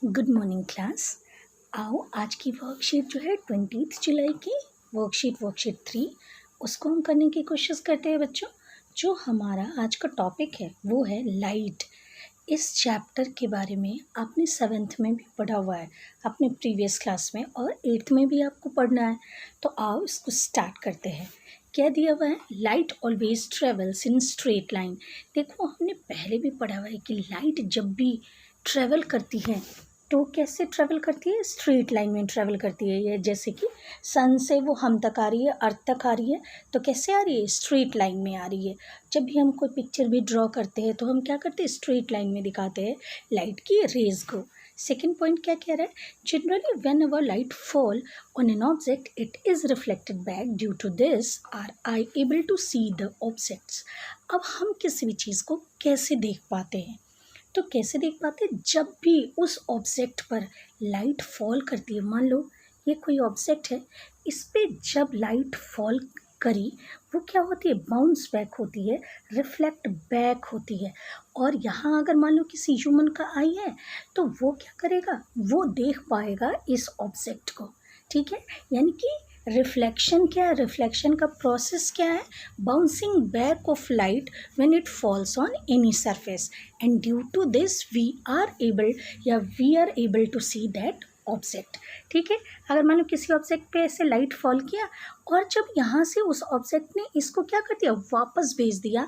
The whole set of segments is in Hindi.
Good morning class. आओ आज की वर्कशीट जो है 20 जुलाई की वर्कशीट 3 उसको हम करने की कोशिश करते हैं बच्चों। जो हमारा आज का टॉपिक है वो है लाइट। इस चैप्टर के बारे में आपने 7th में भी पढ़ा हुआ है अपने प्रीवियस क्लास में, और 8th में भी आपको पढ़ना है। तो आओ इसको स्टार्ट करते हैं। क्या दिया हुआ है? Light always travels in straight line. देखो हमने पहले भी पढ़ा हुआ है कि लाइट जब भी ट्रेवल करती है तो कैसे ट्रेवल करती है? स्ट्रेट लाइन में ट्रेवल करती है। ये जैसे कि सन से वो हम तक आ रही है, अर्थ तक आ रही है, तो कैसे आ रही है? स्ट्रेट लाइन में आ रही है। जब भी हम कोई पिक्चर भी ड्रॉ करते हैं तो हम क्या करते हैं? स्ट्रेट लाइन में दिखाते हैं लाइट की रेज को। सेकेंड पॉइंट क्या कह रहा है? Generally when our light fall on an object it is reflected back. Due to this are I able to see the objects. अब हम किसी भी चीज़ को कैसे देख पाते हैं? तो कैसे देख पाते हैं? जब भी उस ऑब्जेक्ट पर लाइट फॉल करती है, मान लो ये कोई ऑब्जेक्ट है, इस पे जब लाइट फॉल करी वो क्या होती है? बाउंस बैक होती है, रिफ्लेक्ट बैक होती है। और यहाँ अगर मान लो किसी ह्यूमन का आई है तो वो क्या करेगा? वो देख पाएगा इस ऑब्जेक्ट को। ठीक है, यानी कि रिफ्लेक्शन क्या है? रिफ्लेक्शन का प्रोसेस क्या है? Bouncing back of light when it falls on any surface, and due to this we are able to see that object. ठीक है, अगर मान लो किसी ऑब्जेक्ट पे ऐसे लाइट फॉल किया और जब यहाँ से उस ऑब्जेक्ट ने इसको क्या कर दिया? वापस भेज दिया,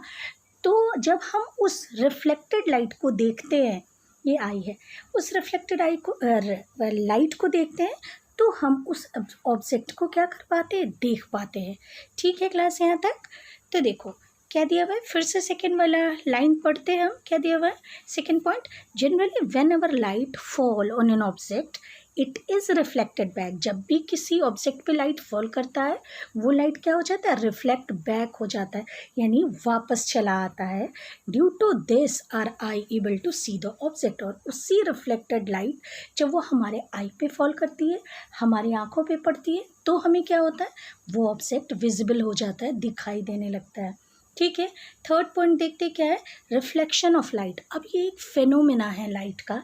तो जब हम उस रिफ्लेक्टेड लाइट को देखते हैं, ये आई है, उस रिफ्लेक्टेड लाइट को देखते हैं तो हम उस ऑब्जेक्ट को क्या कर पाते हैं? देख पाते हैं। ठीक है क्लास, यहाँ तक? तो देखो क्या दिया हुआ है, फिर से सेकेंड वाला लाइन पढ़ते हैं हम। क्या दिया हुआ है? Second point, generally when ever light fall on an object it is reflected back. जब भी किसी ऑब्जेक्ट पे लाइट फॉल करता है वो लाइट क्या हो जाता है? रिफ्लेक्ट बैक हो जाता है, यानी वापस चला आता है। Due to this are I able to see the object. और उसी रिफ्लेक्टेड लाइट जब वो हमारे आई पे फॉल करती है, हमारी आंखों पे पड़ती है, तो हमें क्या होता है? वो ऑब्जेक्ट विजिबल हो जाता है, दिखाई देने लगता है। ठीक है, थर्ड पॉइंट देखते क्या है? Reflection of light. अब ये एक फेनोमेना है लाइट का,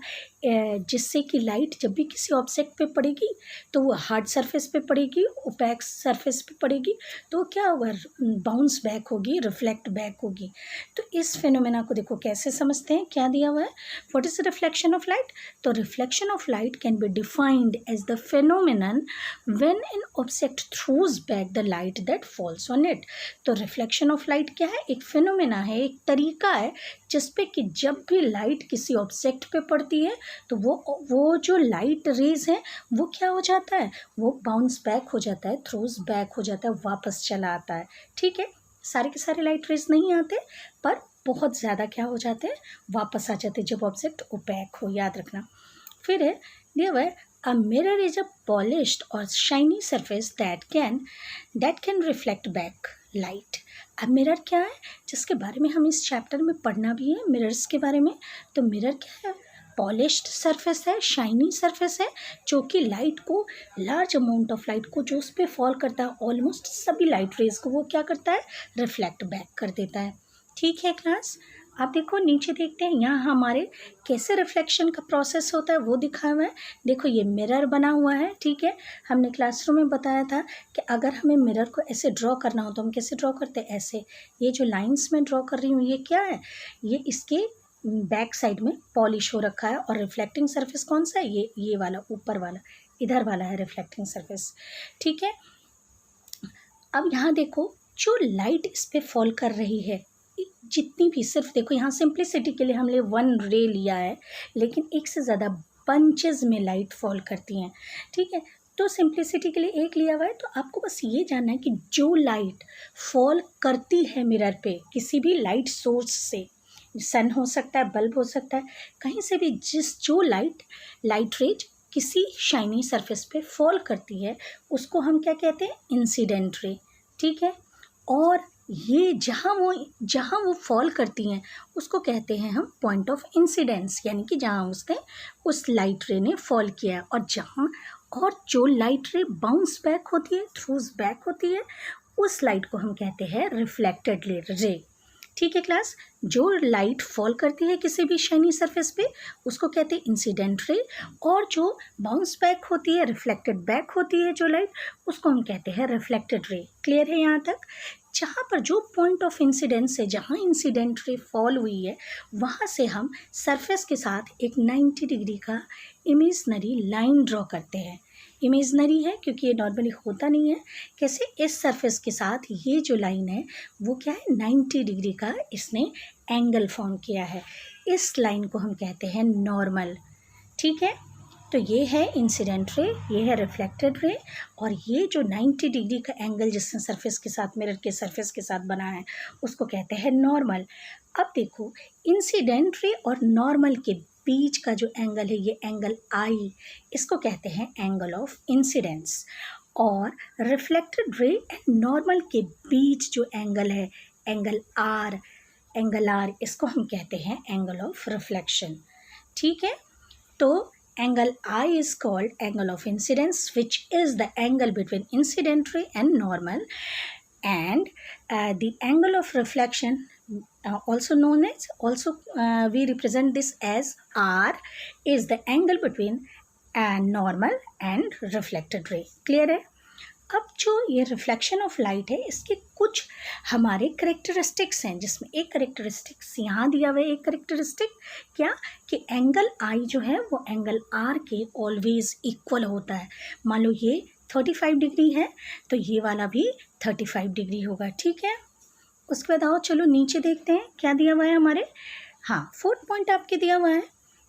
जिससे कि लाइट जब भी किसी ऑब्जेक्ट पे पड़ेगी तो वो हार्ड सरफेस पे पड़ेगी, ओपैक सरफेस पे पड़ेगी, तो क्या होगा? बाउंस बैक होगी, रिफ्लेक्ट बैक होगी। तो इस फेनोमेना को देखो कैसे समझते हैं। क्या दिया हुआ है? What is reflection of light? तो reflection of light can be defined as the phenomenon when an object throws back the light that falls on it. तो रिफ्लेक्शन ऑफ लाइट क्या है? एक फेनोमेना है, एक तरीका है जिसपे कि जब भी लाइट किसी ऑब्जेक्ट पे पड़ती है तो वो जो लाइट रेज है वो क्या हो जाता है? वो बाउंस बैक हो जाता है, थ्रोज बैक हो जाता है, वापस चला आता है। ठीक है, सारे के सारे लाइट रेज नहीं आते, पर बहुत ज़्यादा क्या हो जाते हैं? वापस आ जाते हैं जब ऑब्जेक्ट ओपैक हो, याद रखना। फिर है दिया हुआ है, a mirror is a polished और shiny surface that can reflect back light. अब मिरर क्या है जिसके बारे में हम इस चैप्टर में पढ़ना भी है, मिरर्स के बारे में। तो मिरर क्या है? पॉलिश्ड सरफेस है, शाइनी सरफेस है, जो कि लाइट को, लार्ज अमाउंट ऑफ लाइट को जो उस पर फॉल करता है, ऑलमोस्ट सभी लाइट रेज को वो क्या करता है? रिफ्लेक्ट बैक कर देता है। ठीक है क्लास, आप देखो नीचे देखते हैं यहाँ हमारे कैसे रिफ्लेक्शन का प्रोसेस होता है वो दिखाया हुआ है। देखो ये मिरर बना हुआ है। ठीक है, हमने क्लासरूम में बताया था कि अगर हमें मिरर को ऐसे ड्रॉ करना हो तो हम कैसे ड्रॉ करते हैं? ऐसे। ये जो लाइंस में ड्रॉ कर रही हूँ ये क्या है? ये इसके बैक साइड में पॉलिश हो रखा है, और रिफ्लेक्टिंग सरफेस कौन सा है? ये वाला ऊपर वाला, इधर वाला है रिफ्लेक्टिंग सरफेस। ठीक है, अब यहाँ देखो जो लाइट इस पर फॉल कर रही है, जितनी भी, सिर्फ देखो यहाँ सिंप्लिसिटी के लिए हमने वन रे लिया है, लेकिन एक से ज़्यादा बंचेस में लाइट फॉल करती हैं। ठीक है, तो सिंप्लिसिटी के लिए एक लिया हुआ है। तो आपको बस ये जानना है कि जो लाइट फॉल करती है मिरर पे किसी भी लाइट सोर्स से, सन हो सकता है, बल्ब हो सकता है, कहीं से भी जो लाइट रेज किसी शाइनी सरफेस पे फॉल करती है उसको हम क्या कहते हैं? Incident ray. ठीक है, और ये जहाँ वो फॉल करती हैं उसको कहते हैं हम पॉइंट ऑफ इंसिडेंस, यानी कि जहाँ उसने उस लाइट रे ने फॉल किया है। और जो लाइट रे बाउंस बैक होती है, थ्रूज बैक होती है, उस लाइट को हम कहते हैं रिफ्लेक्टेड रे। ठीक है क्लास। जो लाइट फॉल करती है किसी भी शाइनी सरफेस पे उसको कहते हैं इंसिडेंट रे, और जो बाउंस बैक होती है, रिफ्लेक्टेड बैक होती है जो लाइट, उसको हम कहते हैं रिफ्लेक्टेड रे। क्लियर है यहाँ तक? जहाँ पर जो पॉइंट ऑफ इंसिडेंस है, जहाँ इंसिडेंट रे फॉल हुई है, वहाँ से हम सरफेस के साथ एक 90 डिग्री का इमेजनरी लाइन ड्रॉ करते हैं। इमेजनरी है क्योंकि ये नॉर्मली होता नहीं है। कैसे? इस सरफेस के साथ ये जो लाइन है वो क्या है, 90 डिग्री का इसने एंगल फॉर्म किया है। इस लाइन को हम कहते हैं नॉर्मल। ठीक है, तो ये है इंसिडेंट रे, ये है रिफ्लेक्टेड रे, और ये जो 90 डिग्री का एंगल जिसने सरफेस के साथ, मिरर के सरफेस के साथ बना है, उसको कहते हैं नॉर्मल। अब देखो, इंसिडेंट रे और नॉर्मल के बीच का जो एंगल है, ये एंगल आई, इसको कहते हैं एंगल ऑफ इंसिडेंस। और रिफ्लेक्टेड रे एंड नॉर्मल के बीच जो एंगल है, एंगल आर, इसको हम कहते हैं एंगल ऑफ रिफ्लेक्शन। ठीक है, तो angle I is called angle of incidence, which is the angle between incident ray and normal, and the angle of reflection, also known as, we represent this as R, is the angle between normal and reflected ray. Clear है? अब जो ये रिफ्लेक्शन ऑफ लाइट है, इसके कुछ हमारे करेक्टरिस्टिक्स हैं, जिसमें एक करेक्टरिस्टिक्स यहाँ दिया हुआ है। एक करेक्टरिस्टिक क्या, कि एंगल आई जो है वो एंगल आर के ऑलवेज इक्वल होता है। मान लो ये 35 डिग्री है तो ये वाला भी 35 डिग्री होगा। ठीक है, उसके बाद आओ चलो नीचे देखते हैं क्या दिया हुआ है हमारे। हाँ, 4th पॉइंट आपके दिया हुआ है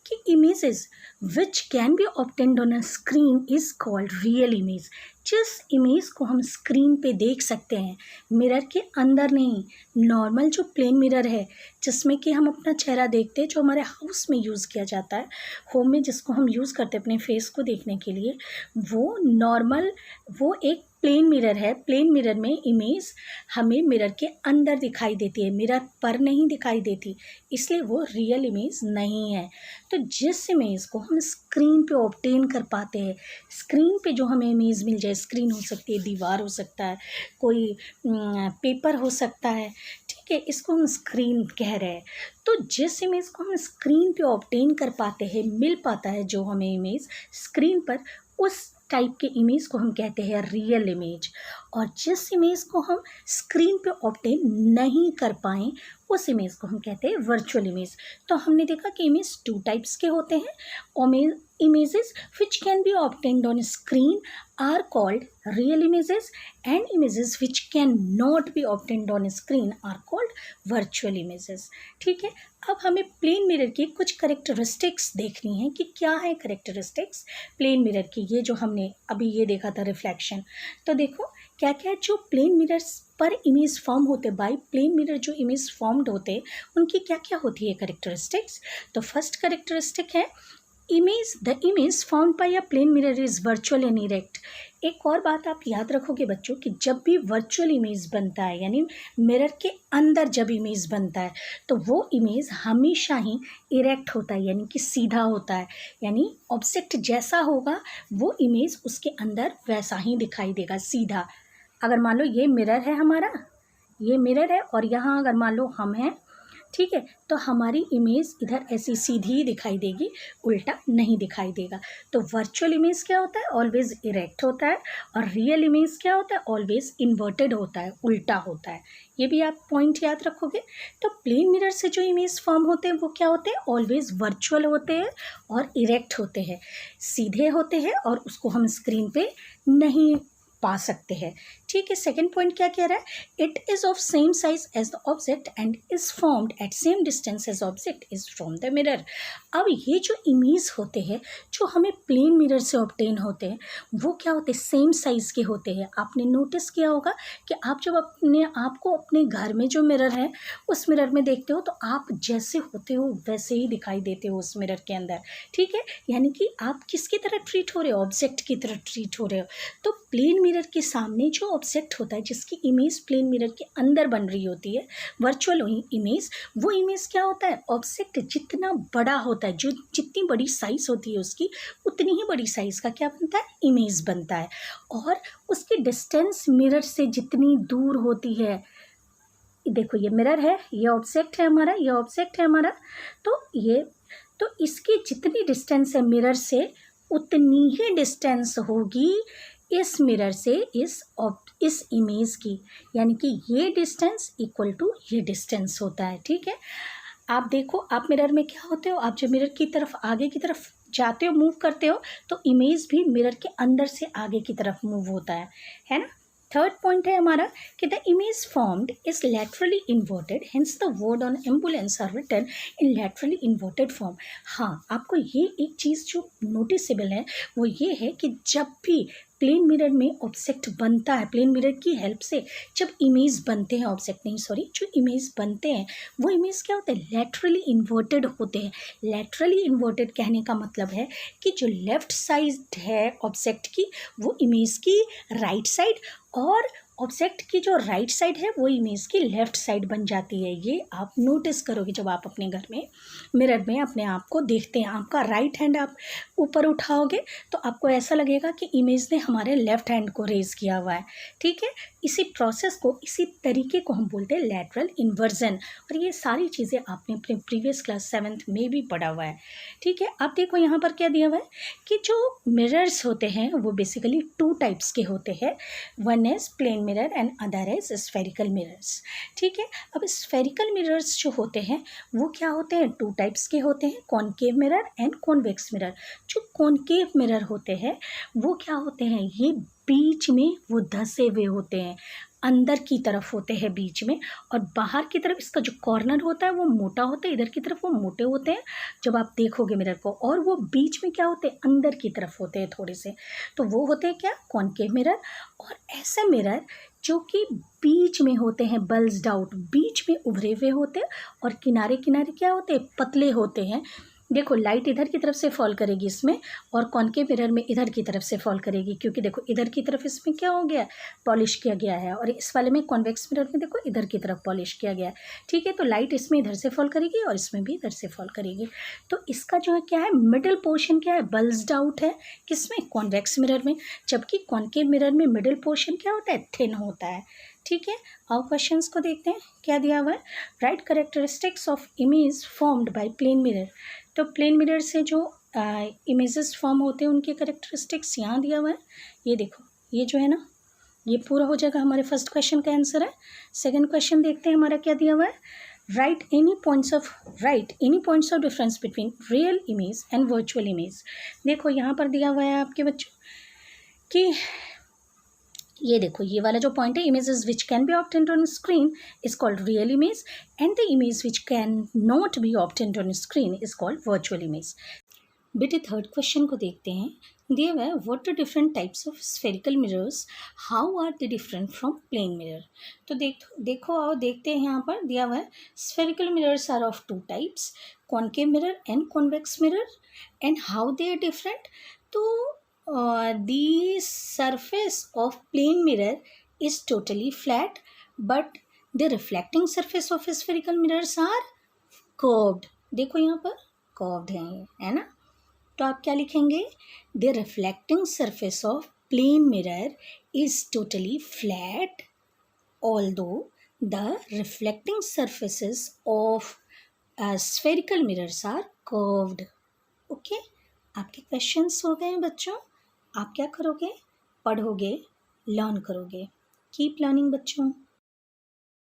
कि images which can be obtained on a screen is called real image. जिस इमेज को हम स्क्रीन पे देख सकते हैं, मिरर के अंदर नहीं, नॉर्मल जो प्लेन मिरर है जिसमें कि हम अपना चेहरा देखते हैं, जो हमारे हाउस में यूज़ किया जाता है, होम में जिसको हम यूज़ करते हैं अपने फेस को देखने के लिए, वो नॉर्मल, वो एक प्लेन मिरर है। प्लेन मिरर में इमेज हमें मिरर के अंदर दिखाई देती है, मिरर पर नहीं दिखाई देती, इसलिए वो रियल इमेज नहीं है। तो जिस इमेज को हम स्क्रीन पे ऑब्टेन कर पाते हैं, स्क्रीन पे जो हमें इमेज मिल जाए, स्क्रीन हो सकती है, दीवार हो सकता है, कोई पेपर हो सकता है, ठीक है, इसको हम स्क्रीन कह रहे हैं। तो जिस इमेज को हम स्क्रीन पे ऑब्टेन कर पाते हैं, मिल पाता है जो हमें इमेज स्क्रीन पर, उस टाइप के इमेज को हम कहते हैं रियल इमेज। और जिस इमेज को हम स्क्रीन पे ऑब्टेन नहीं कर पाएँ, उस इमेज को हम कहते हैं वर्चुअल इमेज। तो हमने देखा कि इमेज 2 टाइप्स के होते हैं। Images which can be obtained on screen are called real images, and images which can not be obtained on screen are called virtual images. ठीक है, अब हमें प्लेन मिरर की कुछ करेक्टरिस्टिक्स देखनी है कि क्या है करेक्टरिस्टिक्स प्लेन मिरर की। ये जो हमने अभी ये देखा था रिफ्लेक्शन, तो देखो क्या क्या है जो प्लेन मिरर्स पर इमेज फॉर्म होते, बाय प्लेन मिरर जो इमेज फॉर्म्ड होते, उनकी क्या क्या होती है करेक्टरिस्टिक्स। तो फर्स्ट करेक्टरिस्टिक है the image found by a plane mirror is virtual and erect. एक और बात आप याद रखोगे बच्चों कि जब भी वर्चुअल इमेज बनता है, यानी मिरर के अंदर जब इमेज बनता है, तो वो इमेज हमेशा ही इरेक्ट होता है, यानी कि सीधा होता है, यानी ऑब्जेक्ट जैसा होगा वो इमेज उसके अंदर वैसा ही दिखाई देगा, सीधा। अगर मान लो ये मिरर है हमारा, ये मिरर है, और यहाँ अगर मान लो हम हैं, ठीक है, तो हमारी इमेज इधर ऐसी सीधी ही दिखाई देगी, उल्टा नहीं दिखाई देगा। तो वर्चुअल इमेज क्या होता है, ऑलवेज इरेक्ट होता है, और रियल इमेज क्या होता है, ऑलवेज इन्वर्टेड होता है, उल्टा होता है। ये भी आप पॉइंट याद रखोगे। तो प्लेन मिरर से जो इमेज फॉर्म होते हैं वो क्या होते हैं, ऑलवेज वर्चुअल होते हैं और इरेक्ट होते हैं, सीधे होते हैं, और उसको हम स्क्रीन पे नहीं पा सकते हैं। ठीक है, सेकेंड पॉइंट क्या कह रहा है, it is of same size as the object and is formed at same distance as object is from the mirror. अब ये जो इमेज होते हैं जो हमें प्लेन मिरर से ऑब्टेन होते हैं, वो क्या होते हैं, सेम साइज के होते हैं। आपने नोटिस किया होगा कि आप जब अपने आप को अपने घर में जो मिरर है उस मिरर में देखते हो, तो आप जैसे होते हो वैसे ही दिखाई देते हो उस मिरर के अंदर। ठीक है, यानी कि आप किसकी तरह ट्रीट हो रहे हो, ऑब्जेक्ट की तरह ट्रीट हो रहे हो। तो प्लेन मिरर के सामने जो ऑब्जेक्ट होता है, जिसकी इमेज प्लेन मिरर के अंदर बन रही होती है, वर्चुअल इमेज, वो इमेज क्या होता है, ऑब्जेक्ट जितना बड़ा होता है, जो जितनी बड़ी साइज होती है उसकी, उतनी ही बड़ी साइज का क्या बनता है, इमेज बनता है। और उसकी डिस्टेंस मिरर से जितनी दूर होती है, देखो ये मिरर है, ये ऑब्जेक्ट है हमारा, ये ऑब्जेक्ट है हमारा। तो इसकी जितनी डिस्टेंस है मिरर से उतनी ही डिस्टेंस होगी इस मिरर से इस इमेज की, यानी कि ये डिस्टेंस इक्वल टू ये डिस्टेंस होता है। ठीक है, आप देखो, आप मिरर में क्या होते हो, आप जब मिरर की तरफ आगे की तरफ जाते हो, मूव करते हो, तो इमेज भी मिरर के अंदर से आगे की तरफ मूव होता है ना। थर्ड पॉइंट है हमारा कि the image formed is laterally inverted, hence the word on ambulance are written in laterally inverted form. हाँ, आपको ये एक चीज़ जो नोटिसेबल है वो ये है कि जब भी प्लेन मिरर में ऑब्जेक्ट बनता है, प्लेन मिरर की हेल्प से जब इमेज बनते हैं, ऑब्जेक्ट नहीं सॉरी, जो इमेज बनते हैं वो इमेज क्या होते हैं, लैटरली इन्वर्टेड होते हैं। लैटरली इन्वर्टेड कहने का मतलब है कि जो लेफ्ट साइड है ऑब्जेक्ट की वो इमेज की राइट साइड, और ऑब्जेक्ट की जो राइट साइड है वो इमेज की लेफ्ट साइड बन जाती है। ये आप नोटिस करोगे जब आप अपने घर में मिरर में अपने आप को देखते हैं। आपका राइट हैंड आप ऊपर उठाओगे तो आपको ऐसा लगेगा कि इमेज ने हमारे लेफ्ट हैंड को रेज किया हुआ है। ठीक है, इसी प्रोसेस को, इसी तरीके को हम बोलते हैं लैटरल इन्वर्जन, और ये सारी चीज़ें आपने अपने प्रीवियस क्लास 7th में भी पढ़ा हुआ है। ठीक है, अब देखो यहाँ पर क्या दिया हुआ है कि जो मिरर्स होते हैं वो बेसिकली 2 टाइप्स के होते हैं। One is plane mirror and other is spherical mirrors. ठीक है, अब स्फेरिकल मिरर्स जो होते हैं वो क्या होते हैं, 2 टाइप्स के होते हैं, concave mirror and convex mirror. जो कॉनकेव मिरर होते हैं वो क्या होते हैं, ये बीच में वो धसे हुए होते हैं, अंदर की तरफ होते हैं बीच में, और बाहर की तरफ इसका जो कॉर्नर होता है वो मोटा होता है, इधर की तरफ वो मोटे होते हैं जब आप देखोगे मिरर को, और वो बीच में क्या होते हैं, अंदर की तरफ होते हैं थोड़े से, तो वो होते हैं क्या, कॉनकेव मिरर। और ऐसे मिरर जो कि बीच में होते हैं, बल्ज्ड आउट, बीच में उभरे हुए होते हैं, और किनारे किनारे क्या होते हैं, पतले होते हैं। देखो लाइट इधर की तरफ से फॉल करेगी इसमें, और कॉनकेव मिरर में इधर की तरफ से फॉल करेगी, क्योंकि देखो इधर की तरफ इसमें क्या हो गया, पॉलिश किया गया है, और इस वाले में कॉन्वेक्स मिरर में देखो इधर की तरफ पॉलिश किया गया है। ठीक है, तो लाइट इसमें इधर से फॉल करेगी और इसमें भी इधर से फॉल करेगी। तो इसका जो है क्या है, मिडिल पोर्शन क्या है, बल्ज्ड आउट है, किसमें, कॉन्वेक्स मिरर में, जबकि कॉनकेव मिरर में मिडिल पोर्शन क्या होता है, थिन होता है। ठीक है, आओ क्वेश्चंस को देखते हैं क्या दिया हुआ है। Right characteristics of image formed by plane mirror. तो प्लेन मिरर से जो इमेजेस फॉर्म होते हैं उनके कैरेक्टरिस्टिक्स यहाँ दिया हुआ है। ये देखो, ये जो है ना, ये पूरा हो जाएगा, हमारे फर्स्ट क्वेश्चन का आंसर है। सेकंड क्वेश्चन देखते हैं हमारा क्या दिया हुआ है। Right any points of difference between real image and virtual image. देखो यहाँ पर दिया हुआ है आपके बच्चों कि ये देखो, ये वाला जो पॉइंट है, images which can be obtained on screen is called real image, and the image which can not be obtained on screen is called virtual image. बेटे थर्ड क्वेश्चन को देखते हैं। दिया हुआ है what are different types of spherical mirrors, how are they different from plane mirror. तो देखो आओ देखते हैं, यहाँ पर दिया हुआ है spherical mirrors are of 2 types, concave mirror and convex mirror, and how they are different. तो the surface of plane mirror is totally flat, but the reflecting surface of spherical mirrors are curved। देखो यहाँ पर curved है ये, है ना। तो आप क्या लिखेंगे, the reflecting surface of plane mirror is totally flat, although the reflecting surfaces of spherical mirrors are curved। Okay, आपके क्वेश्चंस हो गए हैं बच्चों। आप क्या करोगे, पढ़ोगे, लर्न करोगे। कीप लर्निंग बच्चों।